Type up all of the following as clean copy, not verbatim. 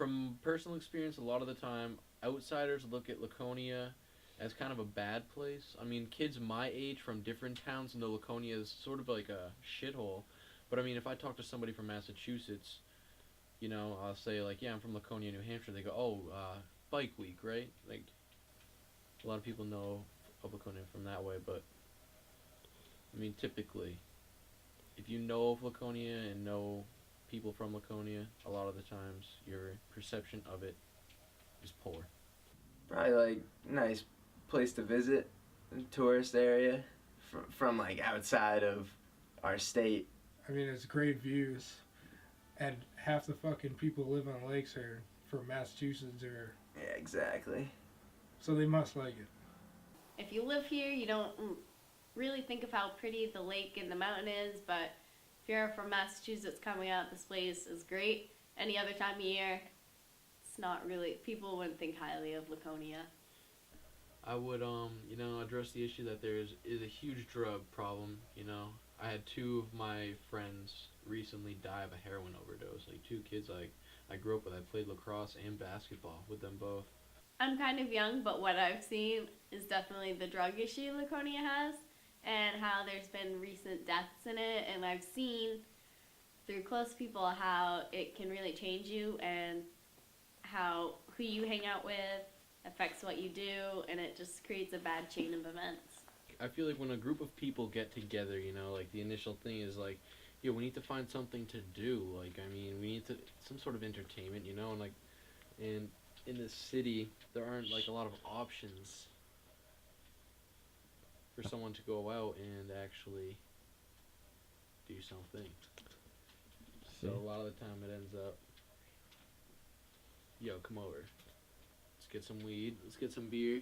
from personal experience, a lot of the time, outsiders look at Laconia as kind of a bad place. I mean, kids my age from different towns know Laconia is sort of like a shithole. But I mean, if I talk to somebody from Massachusetts, I'll say like, yeah, I'm from Laconia, New Hampshire. They go, oh, Bike Week, right? Like, a lot of people know of Laconia from that way. But I mean, typically, if you know of Laconia and know people from Laconia, a lot of the times your perception of it is poor. Probably like nice place to visit, tourist area, from like outside of our state. I mean, it's great views, and half the fucking people who live on lakes are from Massachusetts, or Yeah, exactly. so they must like it. If you live here, you don't really think of how pretty the lake and the mountain is, but if you're from Massachusetts coming out, this place is great. Any other time of year, it's not really, people wouldn't think highly of Laconia. I would, address the issue that there is a huge drug problem. I had two of my friends recently die of a heroin overdose. Like two kids I grew up with. I played lacrosse and basketball with them both. I'm kind of young, but what I've seen is definitely the drug issue Laconia has and how there's been recent deaths in it. And I've seen through close people how it can really change you and how who you hang out with affects what you do, and it just creates a bad chain of events. I feel like when a group of people get together, like the initial thing is like, we need to find something to do. Like, I mean, we need some sort of entertainment, and like, and in the city, there aren't like a lot of options for someone to go out and actually do something. So a lot of the time it ends up, yo, come over. Let's get some weed. Let's get some beer.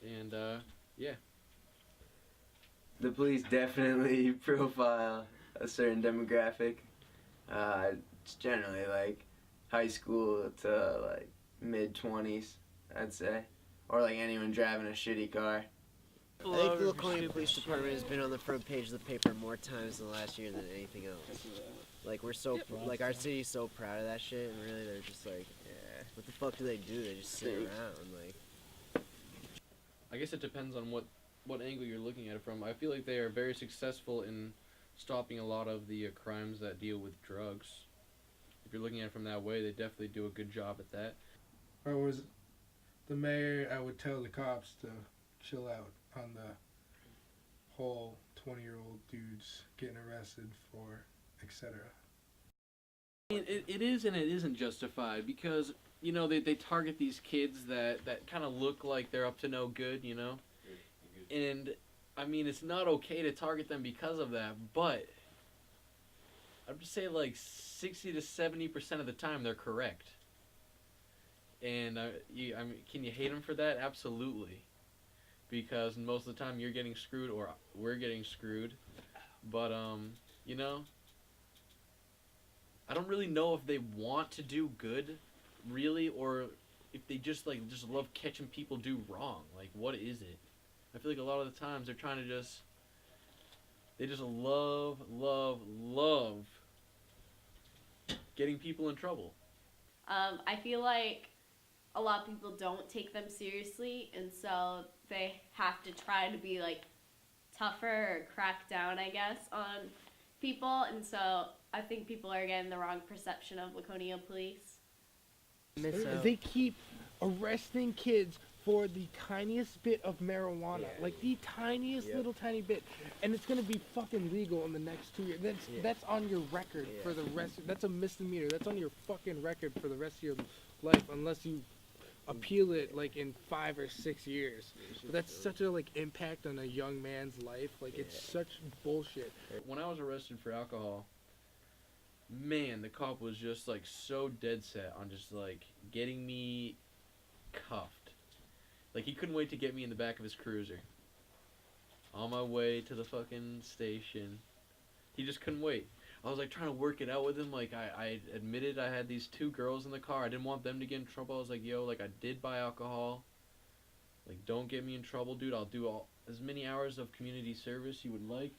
And, yeah. The police definitely profile a certain demographic. It's generally like high school to like mid-20s, I'd say. Or like anyone driving a shitty car. I think the Laconia Police Department has been on the front page of the paper more times in the last year than anything else. Like, like our city's so proud of that shit, and really they're just like, yeah, what the fuck do? They just sit around, like. I guess it depends on what angle you're looking at it from. I feel like they are very successful in stopping a lot of the crimes that deal with drugs. If you're looking at it from that way, they definitely do a good job at that. If I was the mayor, I would tell the cops to chill out on the whole 20-year-old dudes getting arrested for etc. I mean, it is and it isn't justified because, they target these kids that kind of look like they're up to no good, And, I mean, it's not okay to target them because of that, but I would say like 60 to 70% of the time they're correct. And, I mean, can you hate them for that? Absolutely. Because most of the time you're getting screwed or we're getting screwed. But, I don't really know if they want to do good, really, or if they just love catching people do wrong. Like, what is it? I feel like a lot of the times they're trying to they just love getting people in trouble. I feel like a lot of people don't take them seriously, and so they have to try to be like tougher or crack down, I guess, on people, and so I think people are getting the wrong perception of Laconia police. They keep arresting kids for the tiniest bit of marijuana, like the tiniest little tiny bit, and it's gonna be fucking legal in the next 2 years. That's on your record for the rest. That's a misdemeanor. That's on your fucking record for the rest of your life, unless you appeal it like in 5 or 6 years. But that's such a impact on a young man's life. Like it's such bullshit. When I was arrested for alcohol, man, the cop was just so dead set on just getting me cuffed. Like, he couldn't wait to get me in the back of his cruiser. On my way to the fucking station. He just couldn't wait. I was trying to work it out with him. I admitted I had these two girls in the car. I didn't want them to get in trouble. I was like, yo, I did buy alcohol. Don't get me in trouble, dude. I'll do as many hours of community service you would like.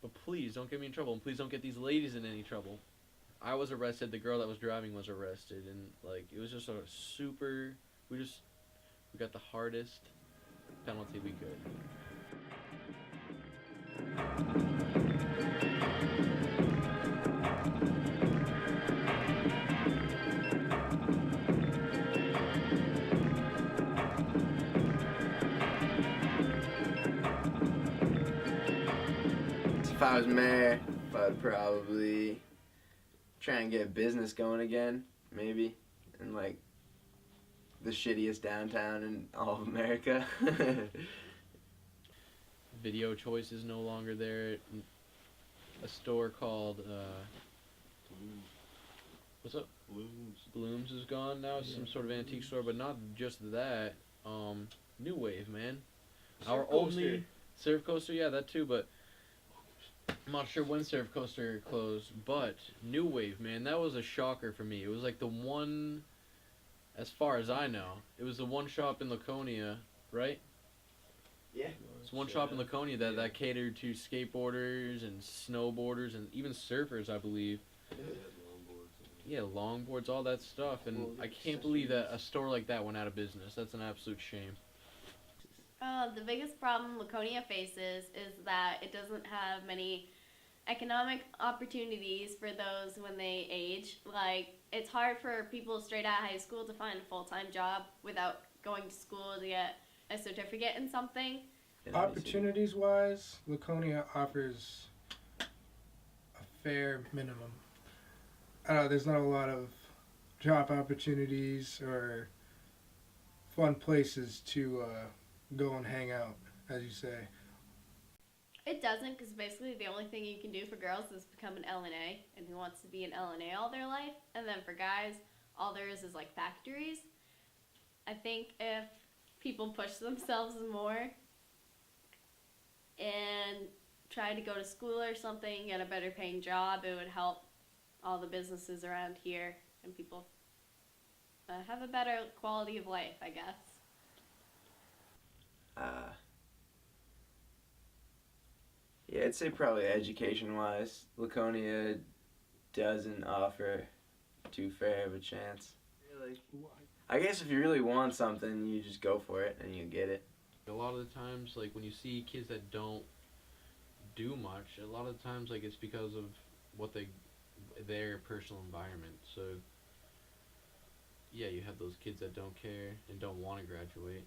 But please don't get me in trouble. And please don't get these ladies in any trouble. I was arrested, the girl that was driving was arrested, and like it was just a super. We got the hardest penalty we could. If I was mayor, I'd probably try and get business going again, maybe, in like the shittiest downtown in all of America. Video Choice is no longer there. A store called what's up? Blooms is gone now. It's some sort of antique store, but not just that. New Wave, man. Our only Surf Coaster, yeah, that too. But I'm not sure when Surf Coaster closed. But New Wave, man, that was a shocker for me. It was like the one, as far as I know, it was the one shop in Laconia, right? Yeah. It's one shop in Laconia that catered to skateboarders and snowboarders and even surfers, I believe. Yeah, longboards, all that stuff. And I can't believe that a store like that went out of business. That's an absolute shame. The biggest problem Laconia faces is that it doesn't have many economic opportunities for those when they age. Like, it's hard for people straight out of high school to find a full-time job without going to school to get a certificate in something. Opportunities-wise, Laconia offers a fair minimum. I don't know, there's not a lot of job opportunities or fun places to go and hang out, as you say. It doesn't, because basically the only thing you can do for girls is become an LNA, and who wants to be an LNA all their life? And then for guys, all there is like factories. I think if people push themselves more and try to go to school or something, get a better paying job, it would help all the businesses around here and people have a better quality of life, I guess. Yeah, I'd say probably education-wise, Laconia doesn't offer too fair of a chance. I guess if you really want something, you just go for it and you get it. A lot of the times, like, when you see kids that don't do much, a lot of the times, like, it's because of what their personal environment. So, yeah, you have those kids that don't care and don't want to graduate.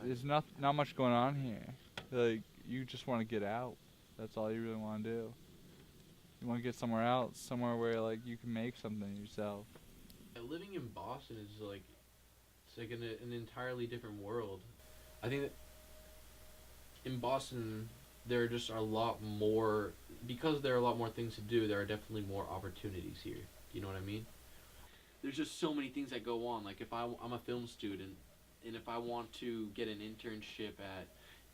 There's not much going on here. Like, you just want to get out. That's all you really want to do. You want to get somewhere else, somewhere where, like, you can make something yourself. Living in Boston is like, it's like an entirely different world. I think that in Boston there just are a lot more, because there are a lot more things to do, there are definitely more opportunities here. You know what I mean? There's just so many things that go on. Like, if I'm a film student, and if I want to get an internship at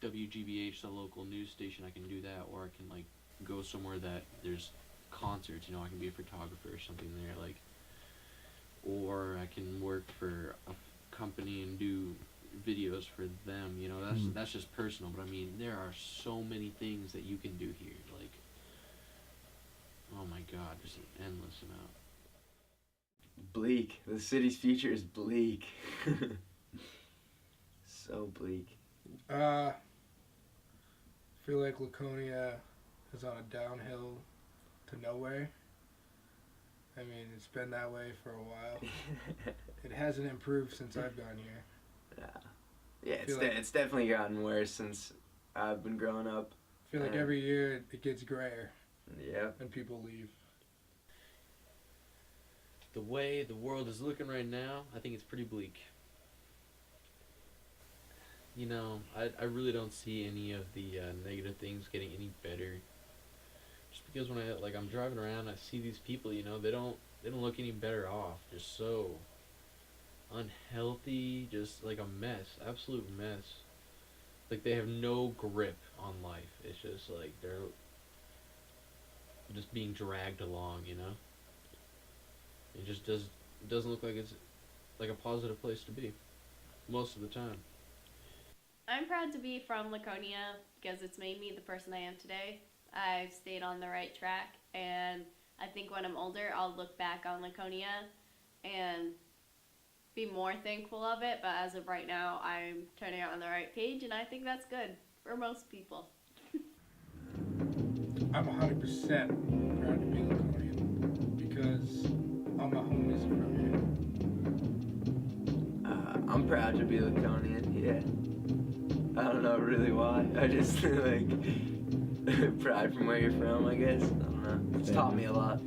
WGBH, the local news station, I can do that, or I can, like, go somewhere that there's concerts, you know, I can be a photographer or something there, like, or I can work for a company and do videos for them, you know, that's just personal, but I mean, there are so many things that you can do here, like, oh my god, just an endless amount. Bleak. The city's future is bleak. So bleak. I feel like Laconia is on a downhill to nowhere. I mean, it's been that way for a while. It hasn't improved since I've gone here. Yeah, it's definitely gotten worse since I've been growing up. I feel like every year it gets grayer. Yeah. And people leave. The way the world is looking right now, I think it's pretty bleak. You know, I really don't see any of the negative things getting any better. Just because when I'm driving around, I see these people, you know, they don't look any better off. Just so unhealthy, just like a mess, absolute mess. Like, they have no grip on life. It's just like they're just being dragged along, you know. It just doesn't look like it's like a positive place to be most of the time. I'm proud to be from Laconia because it's made me the person I am today. I've stayed on the right track, and I think when I'm older, I'll look back on Laconia and be more thankful of it. But as of right now, I'm turning out on the right page, and I think that's good for most people. I'm 100% proud to be Laconian because all my homies are from here. I'm proud to be Laconian, yeah. I don't know really why. I just like pride from where you're from, I guess. I don't know. It's taught me a lot.